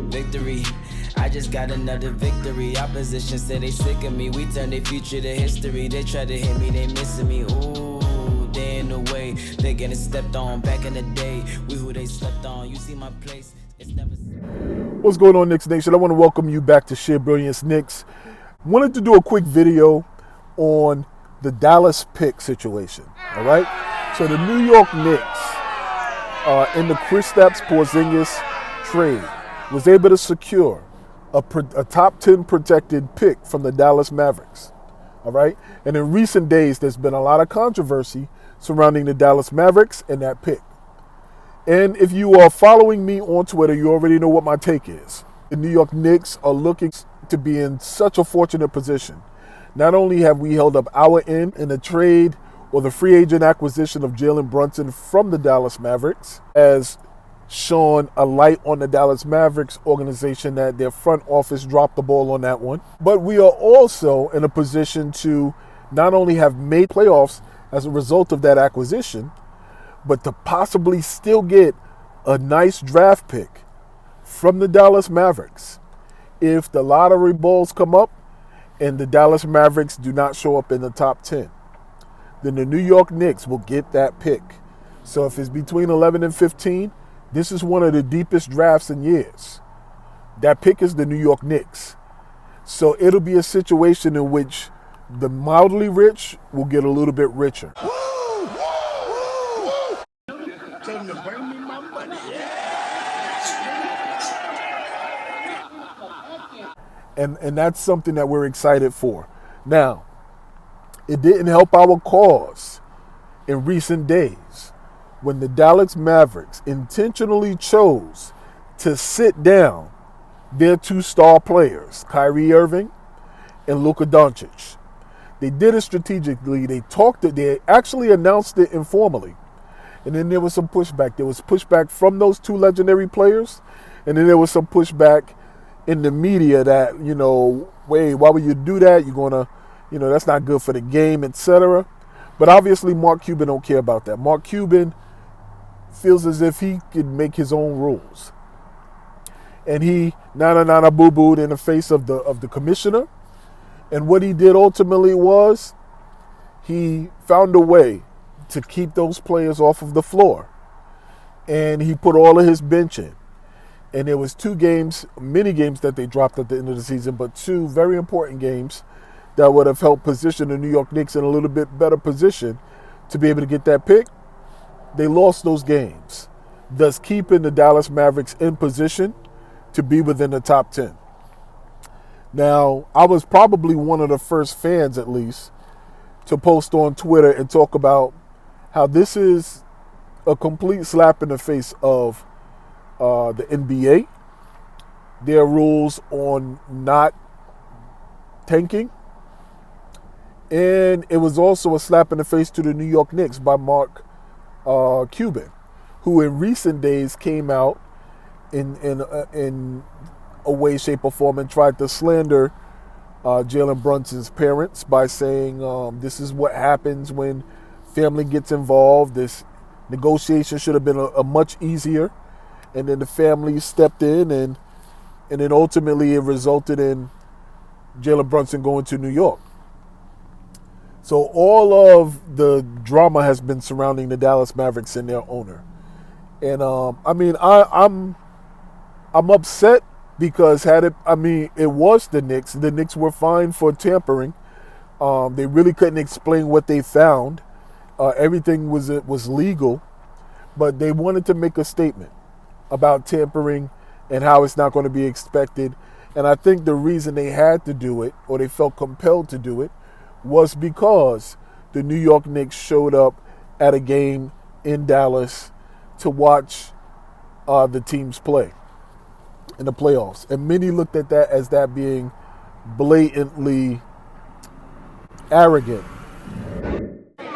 victory. I just got another victory. Opposition said they sick of me. We turn their future to history. They try to hit me, they missing me. Ooh, they in the way. They getting stepped on back in the day. We who they slept on. You see my place. It's never. What's going on, Knicks Nation? I want to welcome you back to Sheer Brilliance Knicks. Wanted to do a quick video on the Dallas pick situation. All right. So the New York Knicks, in the Kristaps Porzingis trade, was able to secure a top 10 protected pick from the Dallas Mavericks. All right. And in recent days, there's been a lot of controversy surrounding the Dallas Mavericks and that pick. And if you are following me on Twitter, you already know what my take is. The New York Knicks are looking to be in such a fortunate position. Not only have we held up our end in the trade or the free agent acquisition of Jalen Brunson from the Dallas Mavericks, as shone a light on the Dallas Mavericks organization that their front office dropped the ball on that one. But we are also in a position to not only have made playoffs as a result of that acquisition, but to possibly still get a nice draft pick from the Dallas Mavericks. If the lottery balls come up and the Dallas Mavericks do not show up in the top 10, then the New York Knicks will get that pick. So if it's between 11 and 15, this is one of the deepest drafts in years. That pick is the New York Knicks. So it'll be a situation in which the mildly rich will get a little bit richer. Tell them to bring me my money. And that's something that we're excited for. Now, it didn't help our cause in recent days when the Dallas Mavericks intentionally chose to sit down their two star players, Kyrie Irving and Luka Doncic. They did it strategically. They actually announced it informally. And then there was some pushback. There was pushback from those two legendary players. And then there was some pushback in the media that, wait, why would you do that? You're going to, that's not good for the game, etc. But obviously Mark Cuban don't care about that. Mark Cuban feels as if he could make his own rules. And he boo-booed in the face of the commissioner. And what he did ultimately was he found a way to keep those players off of the floor. And he put all of his bench in. And there was many games that they dropped at the end of the season, but two very important games that would have helped position the New York Knicks in a little bit better position to be able to get that pick. They lost those games, thus keeping the Dallas Mavericks in position to be within the top 10. Now, I was probably one of the first fans, at least, to post on Twitter and talk about how this is a complete slap in the face of the NBA, their rules on not tanking, and it was also a slap in the face to the New York Knicks by Mark Cuban, who in recent days came out in a way, shape, or form and tried to slander Jalen Brunson's parents by saying this is what happens when family gets involved. This negotiation should have been a much easier. And then the family stepped in, and then ultimately it resulted in Jalen Brunson going to New York. So all of the drama has been surrounding the Dallas Mavericks and their owner. And I'm upset because it was the Knicks. The Knicks were fined for tampering. They really couldn't explain what they found. Everything was legal, but they wanted to make a statement about tampering and how it's not going to be expected. And I think the reason they had to do it, or they felt compelled to do it, was because the New York Knicks showed up at a game in Dallas to watch the teams play in the playoffs. And many looked at that as that being blatantly arrogant.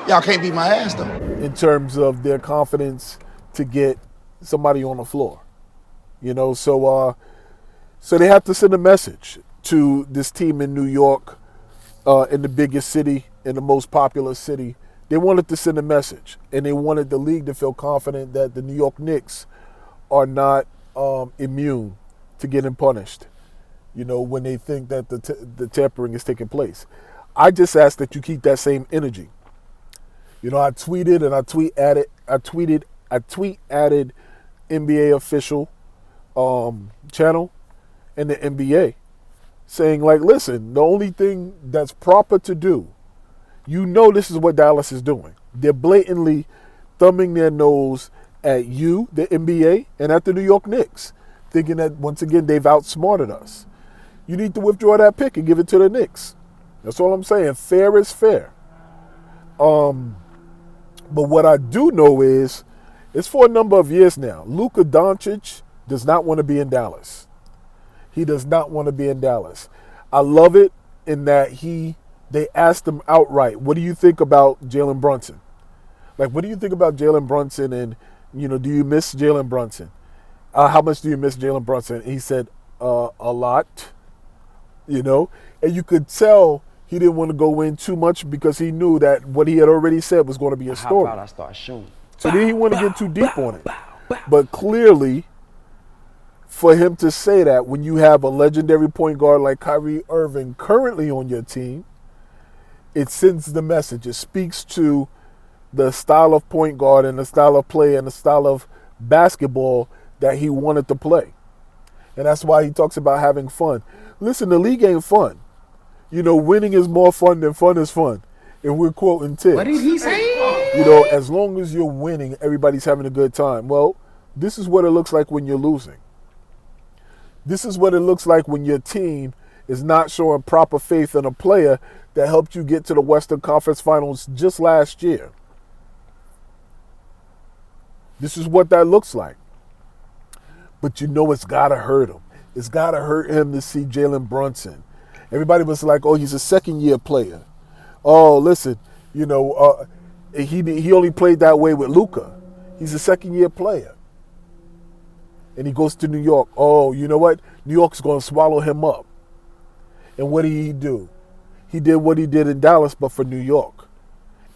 Y'all can't beat my ass, though. In terms of their confidence to get somebody on the floor. So they have to send a message to this team in New York, in the biggest city, in the most popular city. They wanted to send a message, and they wanted the league to feel confident that the New York Knicks are not immune to getting punished, when they think that the tampering is taking place. I just ask that you keep that same energy. I tweeted and I tweet added NBA official channel and the NBA saying, like, listen, the only thing that's proper to do, this is what Dallas is doing. They're blatantly thumbing their nose at you, the NBA, and at the New York Knicks, thinking that, once again, they've outsmarted us. You need to withdraw that pick and give it to the Knicks. That's all I'm saying. Fair is fair. But what I do know is, it's for a number of years now, Luka Doncic does not want to be in Dallas. He does not want to be in Dallas. I love it in that they asked him outright, what do you think about Jalen Brunson? Like, what do you think about Jalen Brunson? And, do you miss Jalen Brunson? How much do you miss Jalen Brunson? And he said, a lot, And you could tell he didn't want to go in too much because he knew that what he had already said was going to be a story. How about I start shooting? So then he want to get too deep on it. But clearly, for him to say that when you have a legendary point guard like Kyrie Irving currently on your team, it sends the message. It speaks to the style of point guard and the style of play and the style of basketball that he wanted to play. And that's why he talks about having fun. Listen, the league ain't fun. Winning is more fun than fun is fun. And we're quoting Tibbs. What did he say? As long as you're winning, everybody's having a good time. Well, this is what it looks like when you're losing. This is what it looks like when your team is not showing proper faith in a player that helped you get to the Western Conference Finals just last year. This is what that looks like. But it's got to hurt him. It's got to hurt him to see Jalen Brunson. Everybody was like, oh, he's a second-year player. Oh, listen, he only played that way with Luka. He's a second-year player. And he goes to New York. Oh, you know what? New York's going to swallow him up. And what did he do? He did what he did in Dallas, but for New York.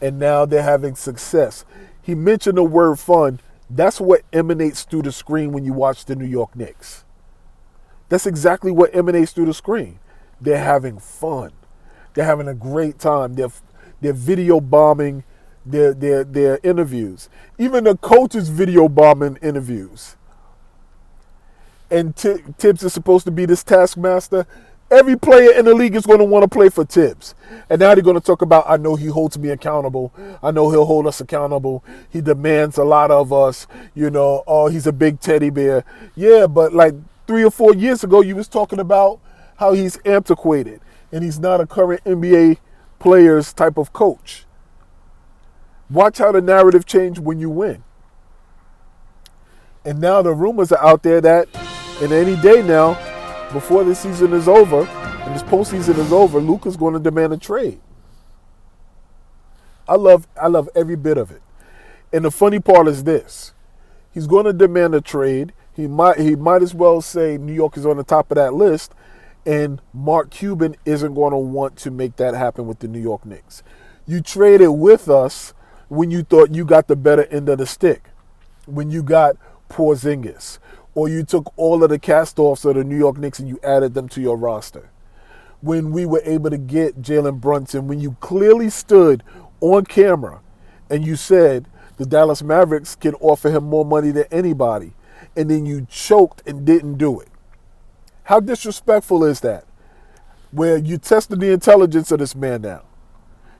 And now they're having success. He mentioned the word fun. That's what emanates through the screen when you watch the New York Knicks. That's exactly what emanates through the screen. They're having fun. They're having a great time. They're video bombing their interviews. Even the coaches video bombing interviews. And Tibbs is supposed to be this taskmaster. Every player in the league is going to want to play for Tibbs. And now they're going to talk about, I know he holds me accountable. I know he'll hold us accountable. He demands a lot of us. Oh, he's a big teddy bear. Yeah, but like 3 or 4 years ago, you was talking about how he's antiquated and he's not a current NBA players type of coach. Watch how the narrative changed when you win. And now the rumors are out there that in any day now, before this season is over and this postseason is over, Luka's going to demand a trade. I love every bit of it. And the funny part is this. He's going to demand a trade. He might as well say New York is on the top of that list, and Mark Cuban isn't going to want to make that happen with the New York Knicks. You traded with us when you thought you got the better end of the stick, when you got Porzingis, or you took all of the cast-offs of the New York Knicks and you added them to your roster. When we were able to get Jalen Brunson, when you clearly stood on camera and you said the Dallas Mavericks can offer him more money than anybody, and then you choked and didn't do it. How disrespectful is that? Where you tested the intelligence of this man now.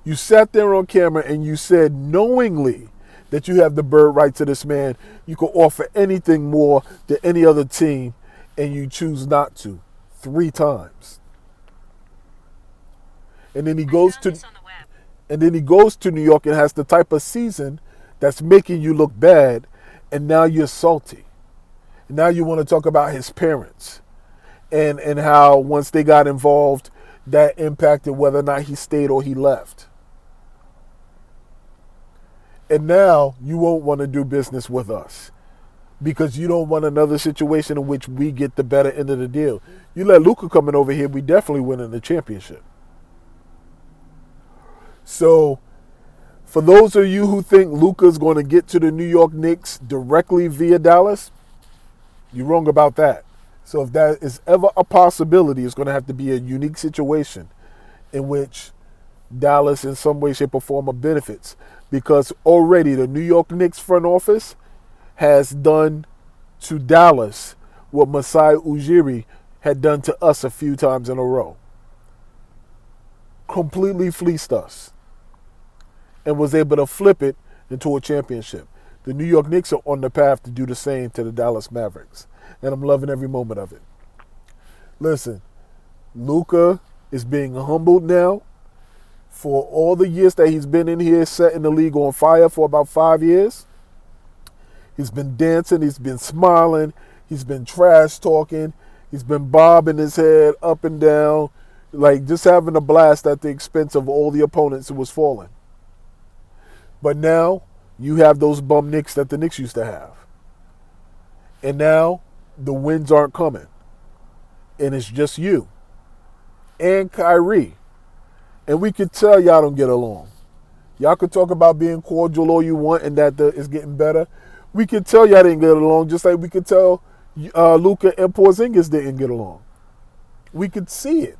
You sat there on camera and you said knowingly that you have the bird right to this man. You can offer anything more than any other team, and you choose not to 3 times. And then he goes to New York and has the type of season that's making you look bad, and now you're salty. And now you want to talk about his parents and how once they got involved, that impacted whether or not he stayed or he left. And now you won't want to do business with us because you don't want another situation in which we get the better end of the deal. You let Luka come in over here, we definitely win in the championship. So for those of you who think Luka's going to get to the New York Knicks directly via Dallas, you're wrong about that. So if that is ever a possibility, it's going to have to be a unique situation in which Dallas in some way, shape, or form benefits. Because already the New York Knicks front office has done to Dallas what Masai Ujiri had done to us a few times in a row. Completely fleeced us and was able to flip it into a championship. The New York Knicks are on the path to do the same to the Dallas Mavericks, and I'm loving every moment of it. Listen, Luka is being humbled now for all the years that he's been in here, setting the league on fire for about 5 years. He's been dancing, he's been smiling, he's been trash talking, he's been bobbing his head up and down, like just having a blast at the expense of all the opponents who was falling. But now you have those bum Knicks that the Knicks used to have. And now the wins aren't coming. And it's just you and Kyrie. And we could tell y'all don't get along. Y'all could talk about being cordial all you want and that it's getting better. We could tell y'all didn't get along just like we could tell Luka and Porzingis didn't get along. We could see it.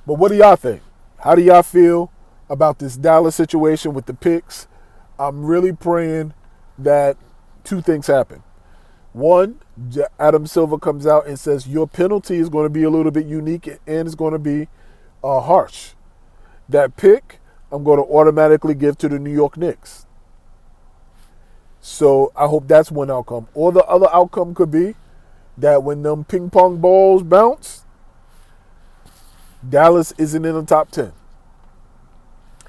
But what do y'all think? How do y'all feel about this Dallas situation with the picks? I'm really praying that two things happen. One, Adam Silver comes out and says your penalty is going to be a little bit unique and it's going to be harsh. That pick, I'm going to automatically give to the New York Knicks. So I hope that's one outcome. Or the other outcome could be that when them ping pong balls bounce, Dallas isn't in the top 10.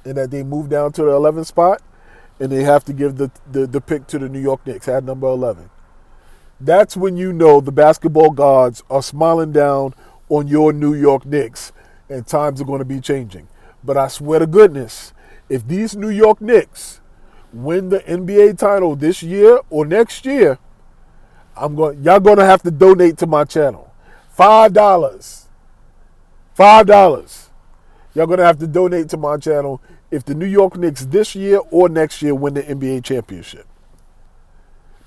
And that they move down to the 11th spot and they have to give the pick to the New York Knicks at number 11. That's when you know the basketball gods are smiling down on your New York Knicks and times are going to be changing. But I swear to goodness, if these New York Knicks win the NBA title this year or next year, y'all going to have to donate to my channel. $5. $5. Y'all going to have to donate to my channel if the New York Knicks this year or next year win the NBA championship.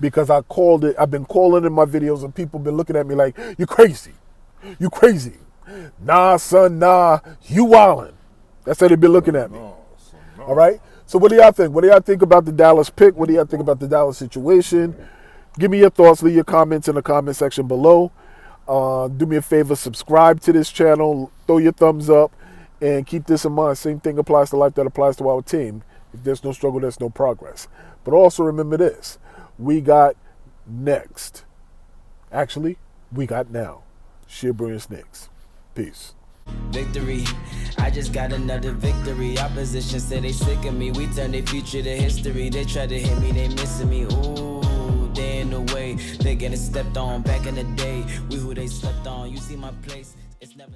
Because I called it, I've been calling in my videos and people been looking at me like, you crazy. You crazy. Nah, son, nah, you wildin'. That's how they've been looking at me. All right? So what do y'all think? What do y'all think about the Dallas pick? What do y'all think about the Dallas situation? Give me your thoughts. Leave your comments in the comment section below. Do me a favor, subscribe to this channel. Throw your thumbs up. And keep this in mind. Same thing applies to life that applies to our team. If there's no struggle, there's no progress. But also remember this. We got next. Actually, we got now. Sheer Brilliance Knicks. Peace. Victory, I just got another victory. Opposition said they sick of me. We turn their future to history. They try to hit me, they missing me. Ooh, they in the way. They getting stepped on back in the day. We who they slept on. You see my place, it's never